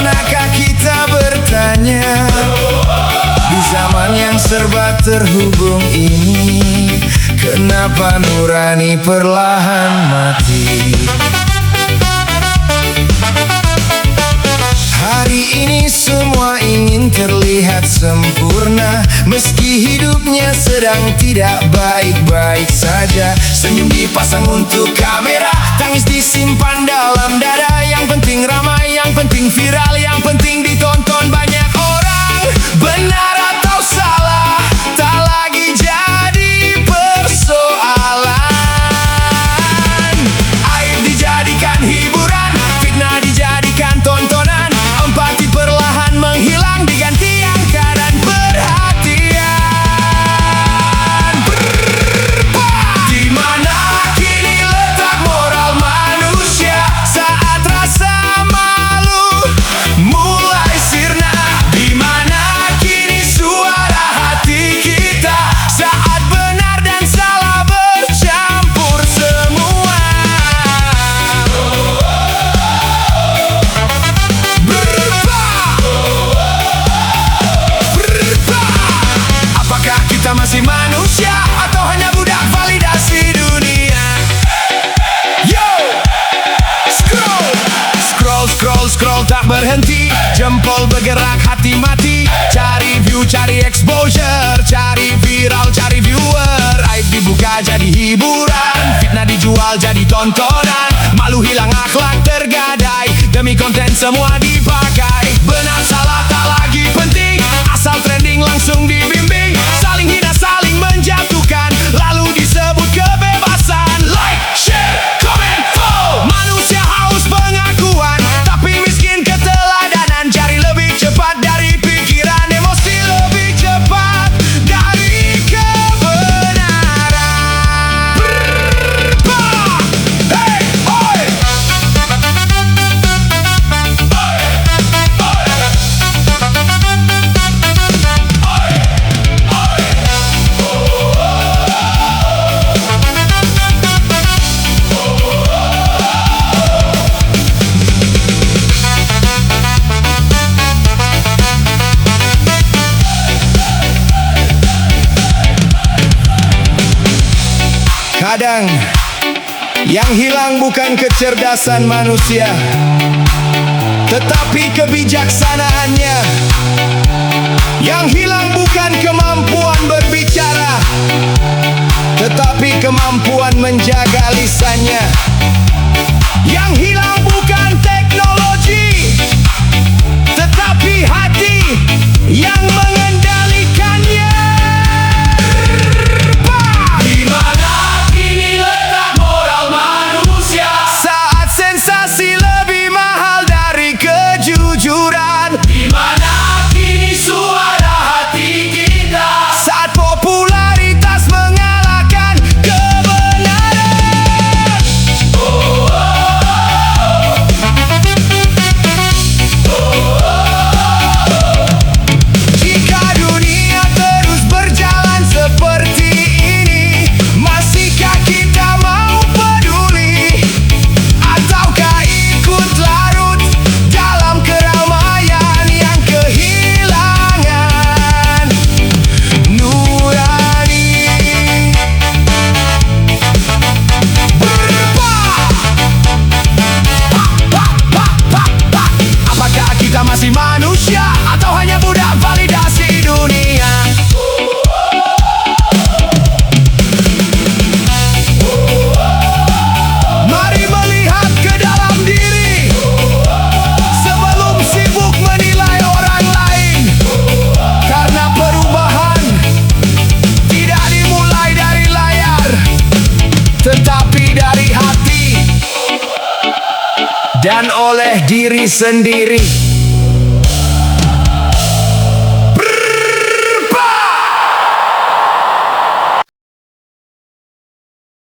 Pernahkah kita bertanya, di zaman yang serba terhubung ini, kenapa nurani perlahan mati? Hari ini semua ingin terlihat sempurna, meski hidupnya sedang tidak baik-baik saja. Senyum dipasang untuk kamera, tangis disimpan dalam dada. Yang penting ramai, yang penting viral, yang penting ditonton banyak orang. Benar atau salah, tak lagi jadi persoalan. Aib dijadikan hiburan, fitnah dijadikan tontonan. Empati perlahan menghilang diganti angka dan perhatian. Di mana kini letak moral manusia saat rasa malu mulai sirna? Di mana kini suara hati kita saat benar dan salah bercampur semua? Apakah kita masih manusia atau hanya budak validasi dunia? Yo! Scroll, scroll, scroll, scroll tak berhenti. Jempol bergerak, hati mati. Cari view, cari exposure, cari viral, cari viewer. Aib dibuka jadi hiburan, fitnah dijual jadi tontonan. Malu hilang, akhlak tergadai, demi konten semua dipakai. Benar salah tak lagi penting, asal trending langsung dibimbing. Saling hina, saling menjatuhkan, lalu disebut kebebasan. Like, share, comment, follow. Manusia haus pengakuan, tapi miskin keteladanan. Cari lebih cepat dari pikiran, emosi lebih cepat dari kebenaran. Hey, oi! Kadang yang hilang bukan kecerdasan manusia, tetapi kebijaksanaannya. Yang hilang bukan kemampuan berbicara, tetapi kemampuan menjaga lisannya. Yang hilang bukan teknologi, tetapi hati yang mengendalikannya. Di mana kini letak moral manusia saat sensasi lebih mahal dari kejujuran? Di mana kini suara hati kita saat popularitas mengalahkan kebenaran? Jika dunia terus berjalan seperti ini, masihkah kita mau peduli? Ataukah ikut larut dalam keramaian yang kehilangan nurani? Apakah kita masih manusia atau hanya budak validasi dunia? Mari melihat ke dalam diri sebelum sibuk menilai orang lain. Karena perubahan tidak dimulai dari layar, tetapi dari hati dan oleh diri sendiri.